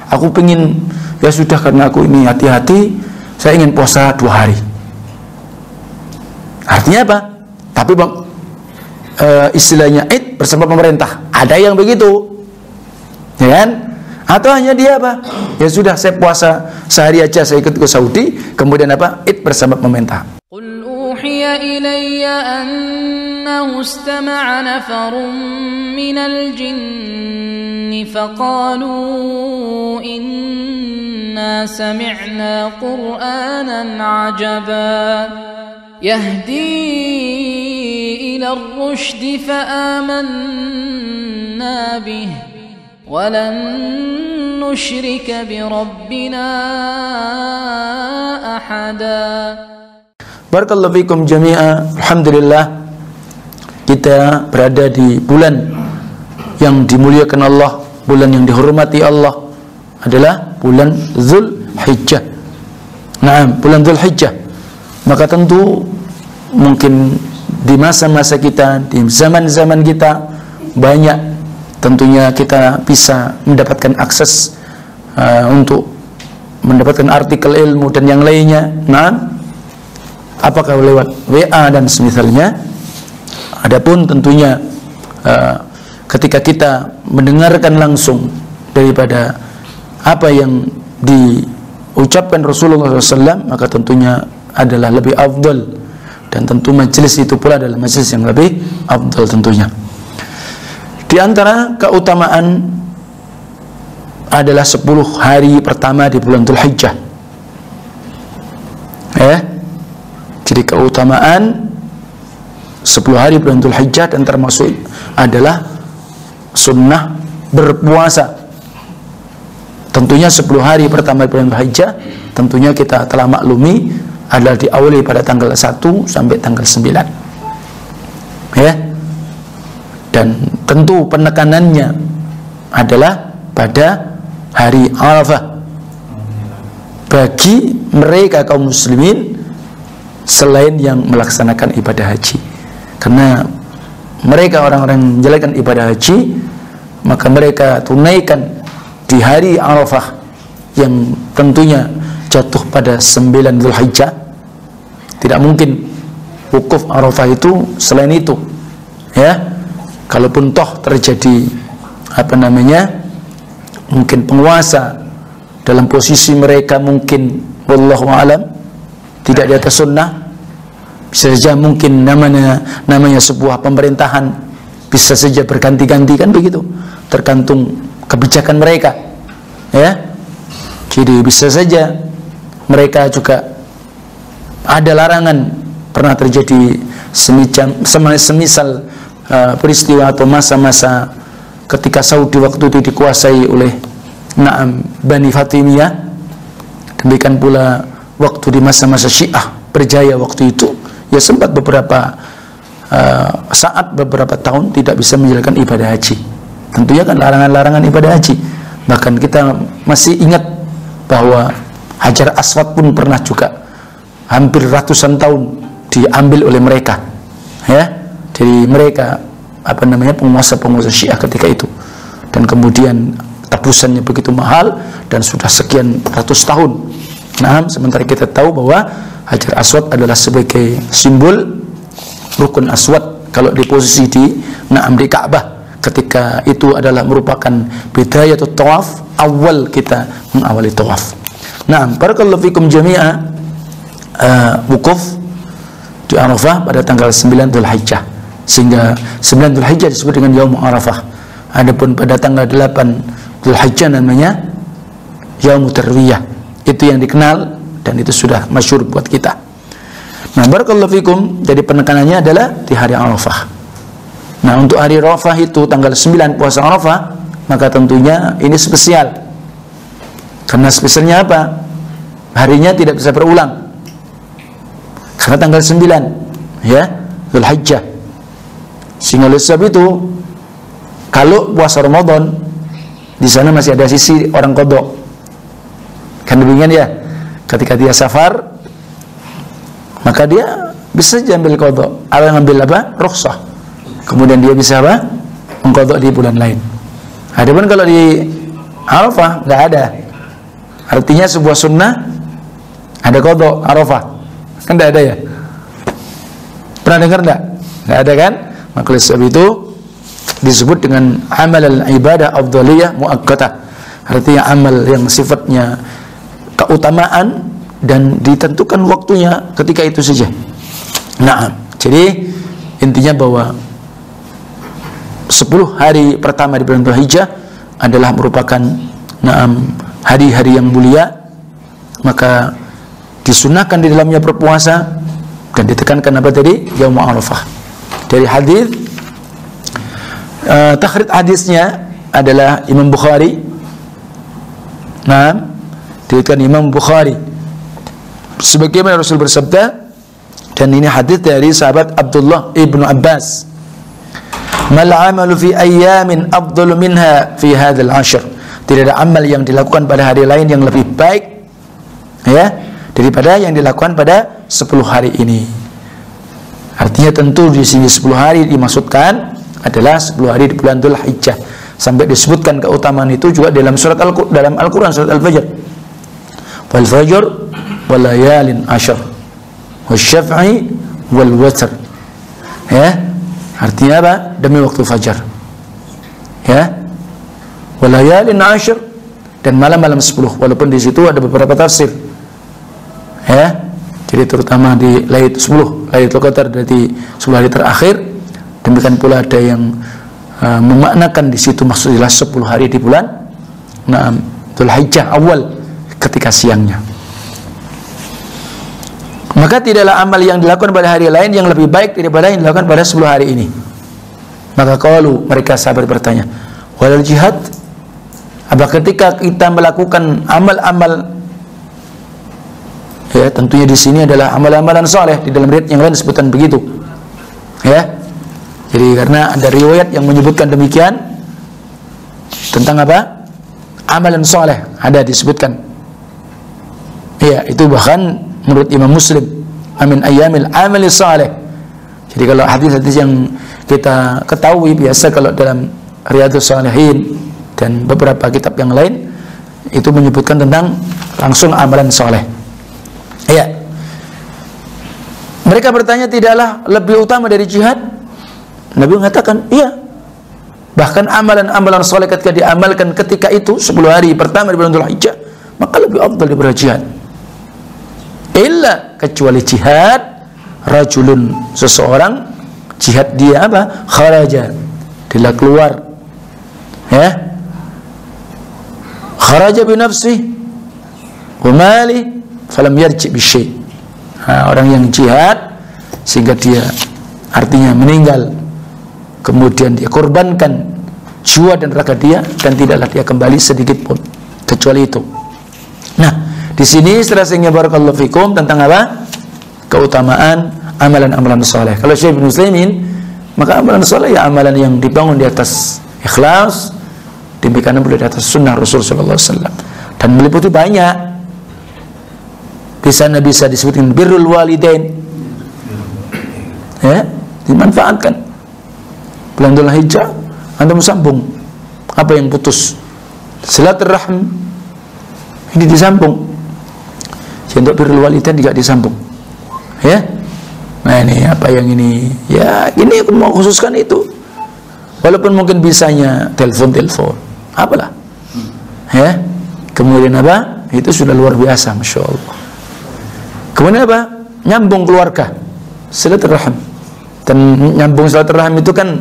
aku pengen, ya sudah karena aku ini hati-hati, saya ingin puasa 2 hari. Artinya apa? Tapi istilahnya Id bersama pemerintah. Ada yang begitu, ya kan? Atau hanya dia apa? Ya sudah, saya puasa sehari aja, saya ikut ke Saudi, kemudian apa? Id bersama pemerintah. Qul uhiya ilayya annahu istama'a nafarun minal jinni faqalu inna sami'na qur'anan 'ajaba yahdi ila ar-rushdi fa'amanna bihi walan nusyrika bi rabbina ahada. Barakallahu fikum jami'a. Alhamdulillah, kita berada di bulan yang dimuliakan Allah, bulan yang dihormati Allah, adalah bulan Dzulhijjah. Nah, bulan Dzulhijjah. Maka tentu mungkin di masa-masa kita, di zaman-zaman kita, banyak tentunya kita bisa mendapatkan akses untuk mendapatkan artikel ilmu dan yang lainnya. Nah, apakah lewat WA dan semisalnya. Adapun tentunya ketika kita mendengarkan langsung daripada apa yang diucapkan Rasulullah SAW, maka tentunya adalah lebih afdal, dan tentu majelis itu pula adalah majelis yang lebih afdal tentunya. Di antara keutamaan adalah 10 hari pertama di bulan Dzulhijjah. Jadi keutamaan 10 hari bulan Dzulhijjah, dan termasuk adalah sunnah berpuasa. Tentunya 10 hari pertama bulan Dzulhijjah, tentunya kita telah maklumi adalah diawali pada tanggal 1 sampai tanggal 9. Dan tentu penekanannya adalah pada hari Arafah bagi mereka kaum muslimin selain yang melaksanakan ibadah haji. Karena mereka orang-orang yang menjalankan ibadah haji, maka mereka tunaikan di hari Arafah yang tentunya jatuh pada 9 Dzulhijjah. Tidak mungkin wukuf Arafah itu selain itu, ya. Kalaupun toh terjadi mungkin penguasa dalam posisi mereka mungkin wallahu alam tidak di atas sunnah, bisa saja mungkin namanya sebuah pemerintahan bisa saja berganti-ganti, kan begitu, tergantung kebijakan mereka, ya. Jadi bisa saja mereka juga ada larangan. Pernah terjadi semisal peristiwa atau masa-masa ketika Saudi waktu itu dikuasai oleh Bani Fatimiyah. Demikian pula waktu di masa-masa Syiah berjaya waktu itu, ya sempat beberapa tahun tidak bisa menjalankan ibadah haji. Tentunya kan larangan-larangan ibadah haji. Bahkan kita masih ingat bahwa Hajar Aswad pun pernah juga hampir ratusan tahun diambil oleh mereka, ya. Jadi mereka penguasa-penguasa Syiah ketika itu, dan kemudian tebusannya begitu mahal dan sudah sekian ratus tahun. Nah, sementara kita tahu bahwa Hajar Aswad adalah sebagai simbol rukun aswad kalau di posisi di Ka'bah, ketika itu adalah merupakan bidayatut tawaf, awal kita mengawali tawaf. Nah, barakallahu fikum jami'a, wukuf di Arafah pada tanggal 9 Dzulhijjah, sehingga 9 Dzulhijjah disebut dengan Yaum Arafah. Adapun pada tanggal 8 Dzulhijjah namanya Yaum Tarwiyah. Itu yang dikenal dan itu sudah masyhur buat kita. Nah, barakallahu fikum, jadi penekanannya adalah di hari Arafah. Nah, untuk hari Arafah itu tanggal 9 puasa Arafah, maka tentunya ini spesial. Karena spesialnya apa? Harinya tidak bisa berulang. Karena tanggal 9, ya, Dzulhijjah. Sehingga oleh sebab itu, kalau puasa Ramadan di sana masih ada sisi orang qadha. Kan demikian ya. Ketika dia safar, maka dia bisa saja ambil qadha, atau ngambil rukhsah. Kemudian dia bisa mengqadha di bulan lain. Adapun kalau di Arafah nggak ada. Artinya sebuah sunnah ada qadha Arafah. Kan nggak ada ya? Pernah dengar nggak? Nggak ada kan? Maka oleh sebab itu disebut dengan amal al-ibadah afdhaliyah muakkatah. Artinya amal yang sifatnya keutamaan dan ditentukan waktunya ketika itu saja. Nah, jadi intinya bahwa 10 hari pertama di bulan Dzulhijjah adalah merupakan hari-hari yang mulia, maka disunahkan di dalamnya berpuasa dan ditekankan apa tadi? Yaum Arafah. Dari hadis takhrij hadisnya adalah Imam Bukhari. Nah, diriwayatkan Imam Bukhari sebagaimana Rasul bersabda, dan ini hadis dari sahabat Abdullah ibnu Abbas, mal amalu fi ayyamin afdalu minha fi hadzal ashr. Tidak ada amal yang dilakukan pada hari lain yang lebih baik ya daripada yang dilakukan pada 10 hari ini. Artinya tentu di sini 10 hari dimaksudkan adalah 10 hari di bulan Dzulhijjah. Sampai disebutkan keutamaan itu juga dalam surat dalam Al-Qur'an, surat Al-Fajr. Wal fajr wal layalin ashr wasyaf'i wal watr. Ya. Artinya apa? Demi waktu fajar. Ya. Wal layalin ashr, dan malam-malam 10. Walaupun di situ ada beberapa tafsir. Ya. Jadi terutama di Lailatul Qadar, dari 10 hari terakhir. Demikian pula ada yang memaknakan di situ maksudnya 10 hari di bulan Dzulhijjah awal ketika siangnya. Maka tidaklah amal yang dilakukan pada hari lain yang lebih baik daripada yang dilakukan pada 10 hari ini. Maka qalu, mereka sahabat bertanya, walal jihad? Apa ketika kita melakukan amal-amal, ya tentunya di sini adalah amal-amalan soleh, di dalam riwayat yang lain disebutkan begitu. Ya. Jadi karena ada riwayat yang menyebutkan demikian tentang apa? Amalan soleh ada disebutkan. Ya, itu bahkan menurut Imam Muslim, amin ayyamil amali salih. Jadi kalau hadis-hadis yang kita ketahui biasa kalau dalam Riyadhus Shalihin dan beberapa kitab yang lain itu menyebutkan tentang langsung amalan soleh. Ya. Mereka bertanya, tidaklah lebih utama dari jihad? Nabi mengatakan, iya. Bahkan amalan-amalan soleh ketika diamalkan ketika itu 10 hari pertama di bulan Dzulhijjah, maka lebih afdal daripada jihad. Illa, kecuali jihad rajulun, seseorang jihad dia apa? Kharaja, dia keluar, ya, kharaja binafsih wa mali falam yarji bisyai. Orang yang jihad sehingga dia artinya meninggal, kemudian dia korbankan jiwa dan raga dia, dan tidaklah dia kembali sedikit pun kecuali itu. Nah, di sini sehingga barakallahu fikum tentang apa? Keutamaan amalan-amalan soleh. Kalau Syekh Ibnu Utsaimin, maka amalan soleh ya amalan yang dibangun di atas ikhlas, demikian pula di atas sunnah Rasul sallallahu alaihi wasallam, dan meliputi banyak. Di sana bisa disebutkan birrul walidain, ya, dimanfaatkan. Bulan Dzulhijjah antum sambung apa yang putus, silaturahim ini disambung. Untuk birrul walidain juga disambung, ya. Nah ini apa yang ini, ya ini aku mau khususkan itu, walaupun mungkin bisanya telepon apalah, ya. Kemudian apa, itu sudah luar biasa, masya Allah. Kemudian apa, nyambung keluarga, silaturahim. Dan nyambung silaturahim itu kan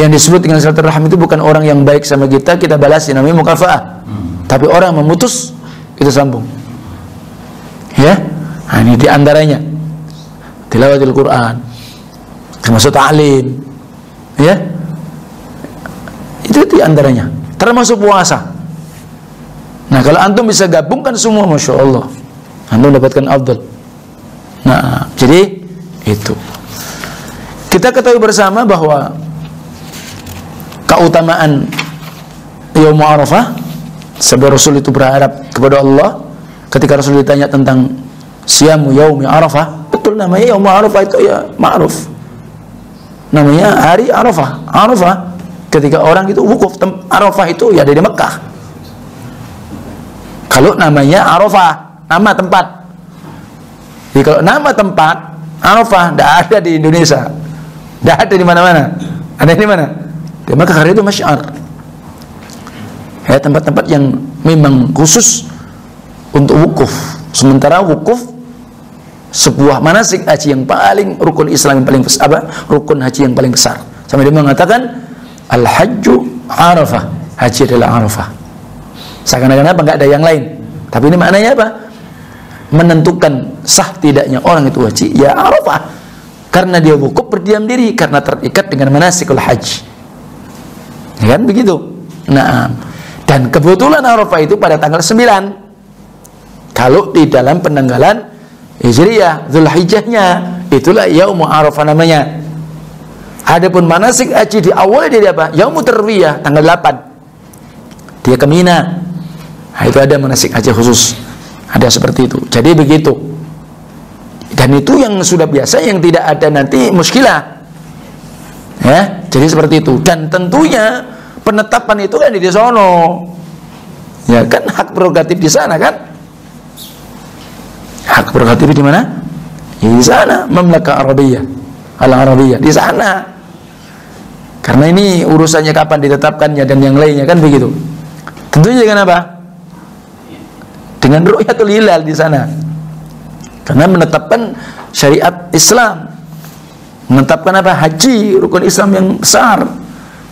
yang disebut dengan silaturahim itu bukan orang yang baik sama kita balas, namanya mukafaah. Tapi orang memutus itu sambung. Ya, nah, ini diantaranya tilawatil Quran, termasuk ta'lim, ya, itu diantaranya, termasuk puasa. Nah kalau antum bisa gabungkan semua, masya Allah, antum dapatkan afdal. Nah jadi itu kita ketahui bersama bahwa keutamaan Yaum Arafah, sebab Rasul itu berharap kepada Allah ketika Rasul ditanya tentang siamu yaumi Arafah, betul namanya Yaum Arafah itu ya ma'ruf, namanya hari Arafah. Arafah ketika orang itu wukuf, Arafah itu ya dari Mekah, Kalau namanya Arafah, nama tempat. Jadi kalau nama tempat Arafah tidak ada di Indonesia, tidak ada di mana-mana. Ada di mana? Di Makkah, karena itu masy'ar. Ya, tempat-tempat yang memang khusus untuk wukuf. Sementara wukuf sebuah manasik haji yang paling rukun Islam yang paling besar, rukun haji yang paling besar. Sampai dia mengatakan al-hajju Arafah, haji adalah Arafah. Seakan-akan apa? Enggak ada yang lain. Tapi ini maknanya apa? Menentukan sah tidaknya orang itu haji, ya Arafah. Karena dia wukuf berdiam diri, karena terikat dengan manasikul haji. Ya kan begitu. Nah, dan kebetulan Arafah itu pada tanggal 9. Kalau di dalam penanggalan Hijriyah, Zulhijjahnya, itulah Yaumul Arafah namanya. Adapun manasik haji di awal dari apa? Yaumut Tarwiyah, tanggal 8. Dia ke Mina. Nah, itu ada manasik haji khusus. Ada seperti itu. Jadi begitu. Dan itu yang sudah biasa, yang tidak ada nanti muskilah. Ya, jadi seperti itu. Dan tentunya penetapan itu kan di sono. Ya kan, hak prerogatif di sana kan? Hak prerogatif di mana? Ya, di sana, Mamlakah Arabiyah, Al-Arabiyah di sana. Karena ini urusannya kapan ditetapkannya dan yang lainnya kan begitu. Tentunya dengan apa? Dengan ru'yatul hilal di sana. Karena menetapkan syariat Islam, menetapkan apa? Haji, rukun Islam yang besar.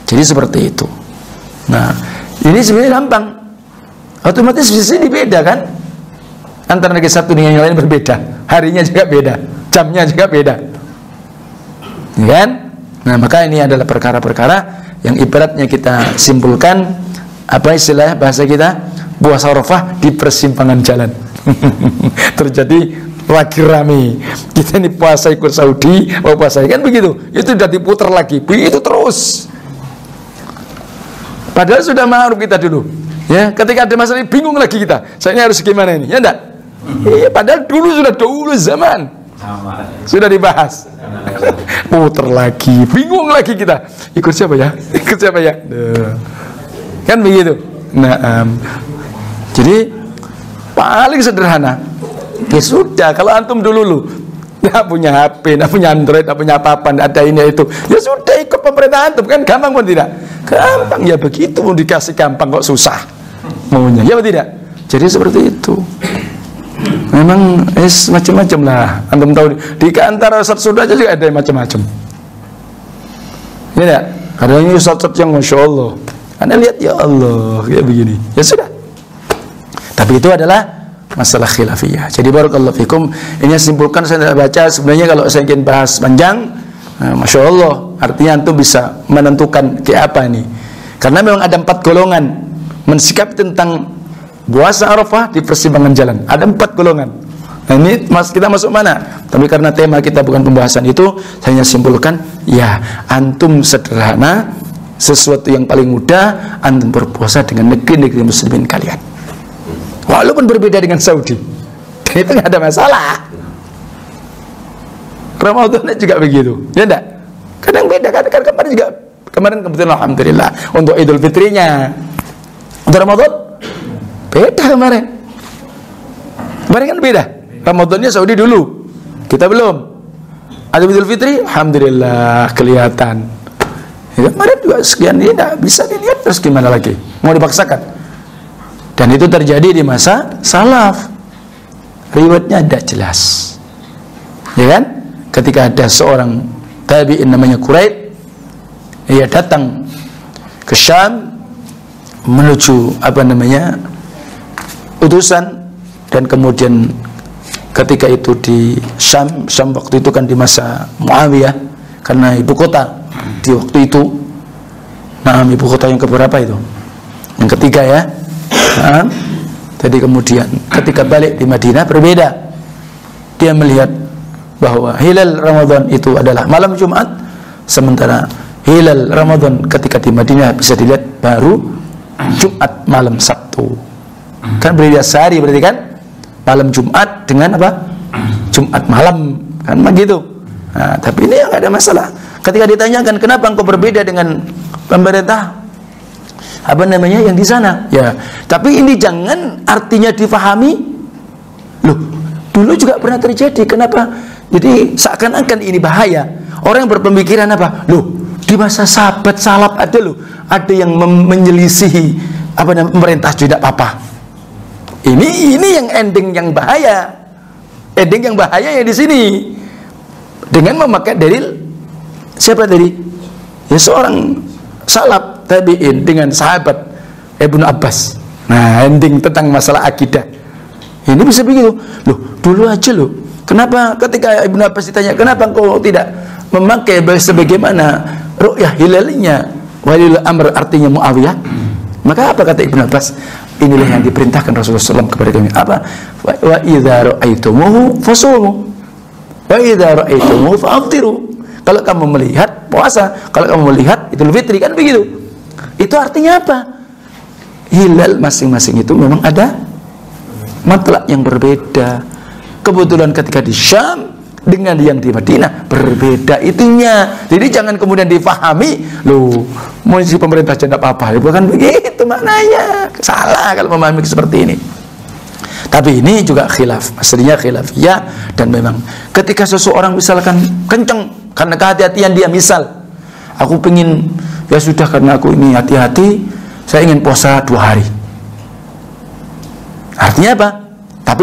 Jadi seperti itu. Nah, ini sebenarnya gampang. Otomatis di sini beda kan? Antara negeri satu dengan yang lain berbeda. Harinya juga beda, jamnya juga beda. Ya kan? Nah, maka ini adalah perkara-perkara yang ibaratnya kita simpulkan, apa istilah bahasa kita? Puasa Arafah di persimpangan jalan. Terjadi lagi rame. Kita ini puasa ikut Saudi, mau puasa kan begitu. Itu sudah diputar lagi, itu terus. Padahal sudah ma'ruf kita dulu. Ya, ketika ada masalah ini bingung lagi kita. Saya harus gimana ini? Ya enggak? Iya, padahal dulu zaman sudah dibahas. Putar lagi, bingung lagi kita. Ikut siapa ya? Ikut siapa ya? Kan begitu. Nah, jadi paling sederhana. Ya sudah, kalau antum dulu nggak punya HP, nggak punya Android, nggak punya apa-apa, nggak ada ini itu, ya sudah ikut pemerintah antum kan, gampang pun tidak? Gampang ya begitu, mau dikasih gampang kok susah maunya, ya atau tidak? Jadi seperti itu. Memang macam-macam lah. Antum tahu di antara Ustaz-Ustaz aja juga ada yang macam-macam. Ya tidak? Kadang ini Ustaz-Ustaz yang Masya Allah, Anda lihat ya Allah kayak begini, ya sudah. Tapi itu adalah masalah khilafiyah. Jadi barakallahu fikum, ini simpulkan saya tidak baca. Sebenarnya kalau saya ingin bahas panjang, Masya Allah, artinya antum bisa menentukan kayak apa ini. Karena memang ada 4 golongan mensikapi tentang puasa Arafah di persimpangan jalan. Ada 4 golongan. Nah ini kita masuk mana? Tapi karena tema kita bukan pembahasan itu, saya hanya simpulkan, ya antum sederhana, sesuatu yang paling mudah, antum berpuasa dengan negeri-negeri muslimin kalian. Walaupun berbeda dengan Saudi, itu nggak ada masalah. Ramadannya juga begitu, ya enggak? Kadang beda, kadang kemarin juga, kemarin kebetulan alhamdulillah untuk Idul Fitrinya, untuk Ramadan beda kemarin. Kemarin kan beda. Ramadannya Saudi dulu, kita belum. Ada Idul Fitri, alhamdulillah kelihatan. Ya, kemarin juga sekian ini tidak bisa dilihat, terus gimana lagi? Mau dipaksakan? Dan itu terjadi di masa salaf. Riwayatnya ada jelas. Ya kan? Ketika ada seorang tabi'in namanya Quraib, ia datang ke Syam menuju utusan, dan kemudian ketika itu di Syam waktu itu kan di masa Muawiyah, karena ibu kota di waktu itu. Nah, ibu kota yang keberapa itu? Yang ketiga ya. Nah, jadi kemudian ketika balik di Madinah berbeda. Dia melihat bahwa hilal Ramadan itu adalah malam Jumat, sementara hilal Ramadan ketika di Madinah bisa dilihat baru Jumat malam Sabtu. Kan berbeda sehari berarti kan? Malam Jumat dengan apa? Jumat malam, kan begitu. Nah, tapi ini nggak ada masalah. Ketika ditanyakan kenapa engkau berbeda dengan pemerintah, apa namanya yang di sana. Ya, tapi ini jangan artinya difahami. Loh, dulu juga pernah terjadi. Kenapa? Jadi seakan-akan ini bahaya. Orang yang berpemikiran apa? Loh, di masa sahabat salaf ada loh, ada yang menyelisihi apa namanya pemerintah tidak apa-apa. Ini yang ending yang bahaya. Ending yang bahaya ya di sini. Dengan memakai dalil siapa tadi? Ya seorang salaf tabi'in dengan sahabat Ibnu Abbas. Nah, ending tentang masalah akidah. Ini bisa begitu. Loh, dulu aja loh. Kenapa ketika Ibnu Abbas ditanya, kenapa engkau tidak memakai sebagaimana ru'yah hilalinya walil amr artinya Muawiyah? Maka apa kata Ibnu Abbas? Inilah yang diperintahkan Rasulullah SAW kepada kami. Apa? Wa idza ra'aitumuhu fasumu. Wa idza ra'aitumuhu fa'aftiru. Kalau kamu melihat puasa, kalau kamu melihat Idul Fitri, kan begitu. Itu artinya apa? Hilal masing-masing itu memang ada matlak yang berbeda. Kebetulan ketika di Syam dengan yang di Madinah berbeda itunya. Jadi jangan kemudian difahami, loh, mau si pemerintah jangan apa-apa. Bukan begitu maknanya. Salah kalau memahami seperti ini. Tapi ini juga khilaf, aslinya khilaf ya. Dan memang ketika seseorang misalkan kenceng karena kehati-hatian dia, misal aku pengen, ya sudah karena aku ini hati-hati, saya ingin puasa 2 hari. Artinya apa? Tapi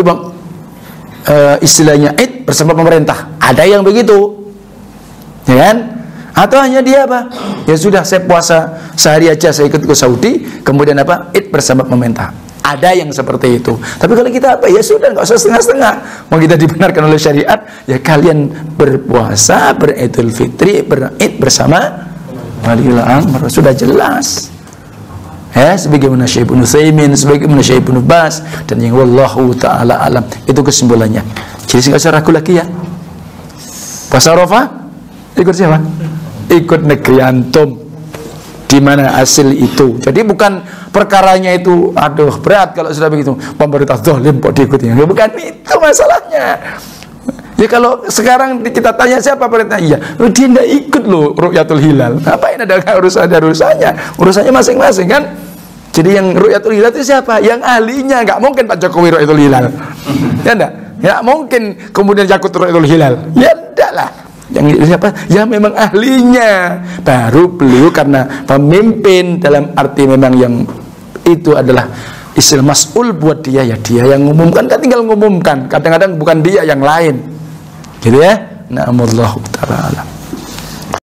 istilahnya id bersama pemerintah, ada yang begitu, ya kan? Atau hanya dia apa? Ya sudah, saya puasa sehari aja, saya ikut ke Saudi, kemudian apa? Id bersama pemerintah. Ada yang seperti itu. Tapi kalau kita apa? Ya sudah, nggak usah setengah-setengah. Mau kita dibenarkan oleh syariat, ya kalian berpuasa, beridul fitri, berid bersama waliul amr, sudah jelas. Ya, sebagaimana Syekh Ibnu Utsaimin, sebagaimana Syekh Ibnu Bas, dan yang wallahu taala alam. Itu kesimpulannya. Jadi nggak usah ragu lagi ya. Puasa Arafah ikut siapa? Ikut negeri antum. Di mana hasil itu. Jadi bukan perkaranya itu, aduh berat kalau sudah begitu, pemerintah zalim kok diikuti. Bukan itu masalahnya. Ya kalau sekarang kita tanya siapa pemerintah, iya, dia tidak ikut loh Ru'yatul Hilal. Ngapain ada urusannya? Urusannya masing-masing kan. Jadi yang Ru'yatul Hilal itu siapa? Yang ahlinya. Nggak mungkin Pak Jokowi Ru'yatul Hilal. Ya enggak? Nggak mungkin kemudian Jakut Ru'yatul Hilal. Ya enggak lah. Yang siapa? Ya memang ahlinya. Baru beliau karena pemimpin dalam arti memang yang itu adalah istilah mas'ul buat dia, ya dia yang ngumumkan, kan tinggal ngumumkan. Kadang-kadang bukan dia, yang lain. Gitu ya. Na'amullahu ta'ala.